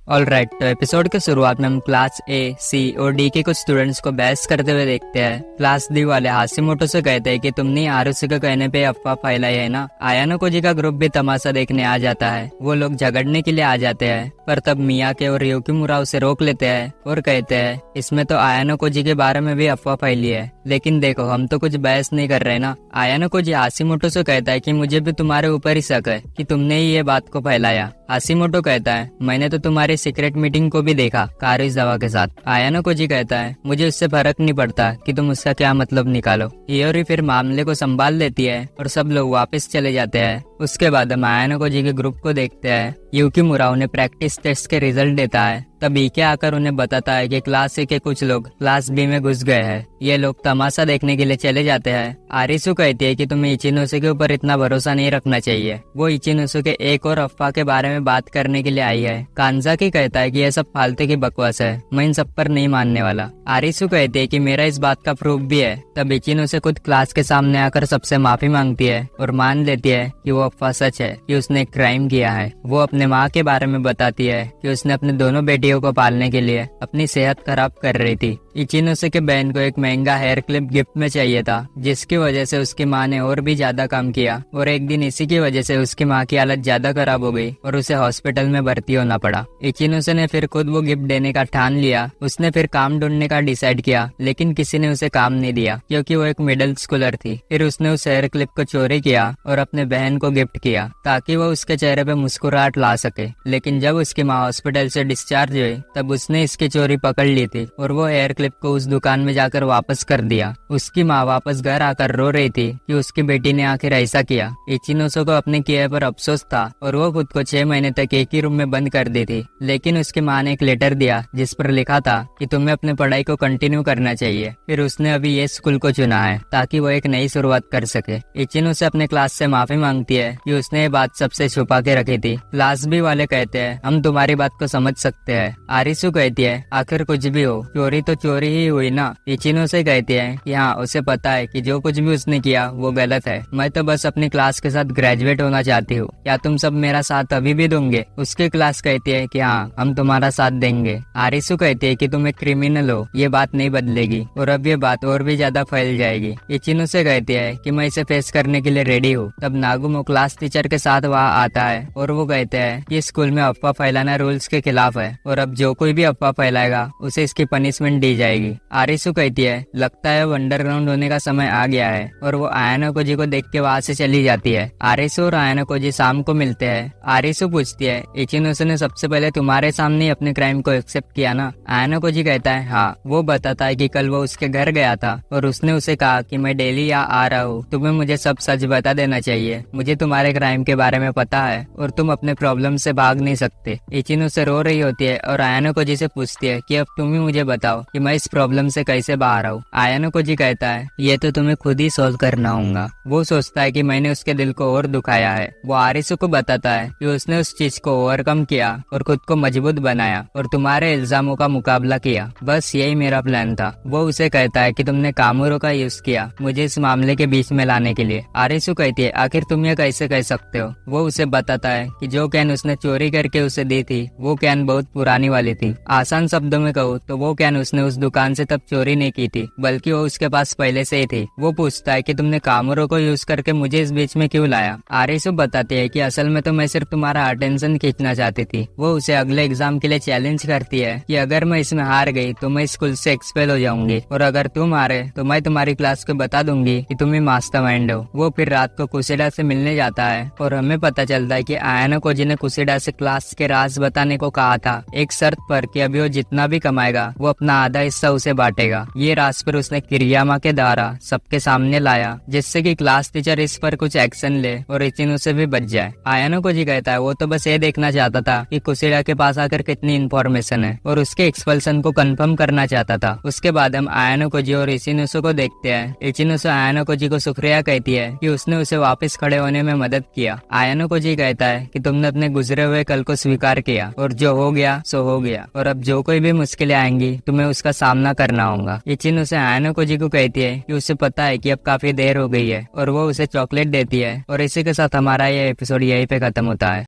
Alright, तो episode के शुरुआत में हम क्लास ए, सी और डी के कुछ स्टूडेंट्स को बहस करते हुए देखते हैं। क्लास डी वाले हाशिमोटो से कहते हैं कि तुमने आरुषि के कहने पे अफवाह फैलाई है ना। आयानो कोजी का ग्रुप भी तमाशा देखने आ जाता है। वो लोग झगड़ने के लिए आ जाते हैं, पर तब मियाके और युकिमुरा उसे रोक लेते हैं और कहते हैं इसमें तो आयानो कोजी के बारे में भी अफवाह फैली है, लेकिन देखो हम तो कुछ बहस नहीं कर रहे ना। आयानो कोजी हाशिमोटो से कहता है कि मुझे भी तुम्हारे ऊपर ही शक है कि तुमने ही ये बात को फैलाया। हाशिमोटो कहता है मैंने तो तुम्हारी सीक्रेट मीटिंग को भी देखा कारिजावा के साथ। आयानो कोजी कहता है मुझे उससे फर्क नहीं पड़ता कि तुम उसका क्या मतलब निकालो। हियोरी फिर मामले को संभाल लेती है और सब लोग वापस चले जाते हैं। उसके बाद हम आयानो कोजी के ग्रुप को देखते हैं। युकिमुरा उन्हें प्रैक्टिस टेस्ट के रिजल्ट देता है। तब ईके आकर उन्हें बताता है कि क्लास ए के कुछ लोग क्लास बी में घुस गए हैं। ये लोग तमाशा देखने के लिए चले जाते हैं। आरिसु कहती है कि तुम्हें इचिनोसे के ऊपर इतना भरोसा नहीं रखना चाहिए। वो इचिनोसे के एक और अफवाह के बारे में बात करने के लिए आई है। कांजाकी कहता है कि यह सब फालतू की बकवास है, मैं इन सब पर नहीं मानने वाला। आरिसु कहती है कि मेरा इस बात का प्रूफ भी है। तब इचिनोसे खुद क्लास के सामने आकर सबसे माफी मांगती है और मान लेती है कि वो अफवाह सच है कि उसने क्राइम किया है। वो अपने माँ के बारे में बताती है कि उसने अपने दोनों बेटियों को पालने के लिए अपनी सेहत खराब कर रही थी। इचिनोसे के बहन को एक महंगा हेयर क्लिप गिफ्ट में चाहिए था, जिसकी वजह से उसकी माँ ने और भी ज्यादा काम किया और एक दिन इसी की वजह से उसकी माँ की हालत ज्यादा खराब हो गई और उसे हॉस्पिटल में भर्ती होना पड़ा। इचिनोसे ने फिर खुद वो गिफ्ट देने का ठान लिया। उसने फिर काम ढूंढने का डिसाइड किया, लेकिन किसी ने उसे काम नहीं दिया क्योंकि वो एक मिडिल स्कूलर थी। फिर उसने उस हेयर क्लिप को चोरी किया और अपने बहन को गिफ्ट किया ताकि वो उसके चेहरे पे मुस्कुराहट ला सके। लेकिन जब उसकी माँ हॉस्पिटल से डिस्चार्ज हुई तब उसने इसकी चोरी पकड़ ली थी और वो हेयर क्लिप को उस दुकान में जाकर वापस कर दिया। उसकी माँ वापस घर आकर रो रही थी कि उसकी बेटी ने आखिर ऐसा किया। इचिनोसे को अपने किए पर अफसोस था और वो खुद को 6 महीने तक एक ही रूम में बंद कर दी थी। लेकिन उसकी माँ ने एक लेटर दिया जिस पर लिखा था कि तुम्हें अपने पढ़ाई को कंटिन्यू करना चाहिए। फिर उसने अभी ये स्कूल को चुना है ताकि वो एक नई शुरुआत कर सके। इचिनोसे अपने क्लास से माफी मांगती है कि उसने ये बात सबसे छुपा के रखी थी। क्लास बी वाले कहते हैं हम तुम्हारी बात को समझ सकते हैं। आरिसु कहती है आखिर कुछ भी हो, चोरी तो चोरी ही हुई ना। इचिनोसे कहती है कि हाँ उसे पता है कि जो कुछ भी उसने किया वो गलत है। मैं तो बस अपनी क्लास के साथ ग्रेजुएट होना चाहती हूँ, क्या तुम सब मेरा साथ अभी भी दोगे? उसकी क्लास कहती है कि हाँ हम तुम्हारा साथ देंगे। आरिसु कहती है कि तुम एक क्रिमिनल हो, ये बात नहीं बदलेगी और अब ये बात और भी ज्यादा फैल जाएगी। इचिनोसे कहती है कि मैं इसे फेस करने के लिए रेडी हूँ। तब नागुमो क्लास टीचर के साथ वहाँ आता है और वो कहते हैं कि स्कूल में अफवाह फैलाना रूल्स के खिलाफ है और अब जो कोई भी अफवाह फैलाएगा उसे इसकी पनिशमेंट दी जाएगी। आरिसु कहती है लगता है अंडरग्राउंड होने का समय आ गया है और वो आयानो कोजी को देख के वहाँ से चली जाती है। आरिसु और आयानो कोजी शाम को मिलते हैं। आरिसु पूछती है इचिनोसे ने सबसे पहले तुम्हारे सामने ही अपने क्राइम को एक्सेप्ट किया ना? आयानो कोजी कहता है हाँ। वो बताता है कि कल वो उसके घर गया था और उसने उसे कहा कि मैं डेली यहाँ आ रहा हूँ, तुम्हें मुझे सब सच बता देना चाहिए। मुझे तुम्हारे क्राइम के बारे में पता है और तुम अपने प्रॉब्लम से भाग नहीं सकते। इचिनोसे रो रही होती है और आयानो कोजी से पूछती है कि अब तुम ही मुझे बताओ कि मैं इस प्रॉब्लम से कैसे बाहर आऊँ। आयानो कोजी कहता है ये तो तुम्हें खुद ही सॉल्व करना होगा। वो सोचता है कि मैंने उसके दिल को और दुखाया है। वो आरिसु को बताता है कि उसने उस चीज को ओवरकम किया और खुद को मजबूत बनाया और तुम्हारे इल्जामों का मुकाबला किया। बस यही मेरा प्लान था। वो उसे कहता है कि तुमने कामुरो का यूज किया मुझे इस मामले के बीच में लाने के लिए। आरिसु कहती है आखिर तुम ये कैसे कह सकते हो? वो उसे बताता है कि जो कैन उसने चोरी करके उसे दी थी वो कैन बहुत पुरानी वाली थी। आसान शब्दों में कहूँ तो वो कैन उसने उस दुकान से तब चोरी नहीं की थी, बल्कि वो उसके पास पहले से ही थी। वो पूछता है कि तुमने कामुरो को यूज करके मुझे इस बीच में क्यों लाया? आरिसु बताती है कि असल में तो मैं सिर्फ तुम्हारा अटेंशन खींचना चाहती थी। वो उसे अगले एग्जाम के लिए चैलेंज करती है कि अगर मैं इसमें हार गई तो मैं स्कूल से एक्सपेल हो जाऊंगी और अगर तुम हारे तो मैं तुम्हारी क्लास को बता दूंगी कि तुम ही मास्टरमाइंड हो। वो फिर रात को कुसेडा से मिलने जाता है और हमें पता चलता है कि आयानो कोजी ने कुसेडा से क्लास के राज बताने को कहा था, एक शर्त पर कि अभी वो जितना भी कमाएगा वो अपना आधा हिस्सा उसे बांटेगा। ये राज पर उसने किरियामा के द्वारा सबके सामने लाया जिससे कि क्लास टीचर इस पर कुछ एक्शन ले और इचिनोसे भी बच जाए। आयानो कोजी कहता है वो तो बस ये देखना चाहता था कि कुसेडा के पास आकर कितनी इन्फॉर्मेशन है और उसके एक्सपल्सन को कंफर्म करना चाहता था। उसके बाद हम आयानो कोजी और इचिनोसे को देखते हैं। इचिनोसे आयानो कोजी को शुक्रिया कहती है कि उसने उसे वापस खड़े होने में मदद किया। आयानो कोजी कहता है कि तुमने अपने गुजरे हुए कल को स्वीकार किया और जो हो गया सो हो गया और अब जो कोई भी मुश्किलें आएंगी तुम्हें उसका सामना करना होगा। इचिनोसे आयानो कोजी को कहती है कि उसे पता है कि अब काफी देर हो गई है और वो उसे चॉकलेट देती है और इसी के साथ हमारा ये एपिसोड यहीं पे खत्म होता है।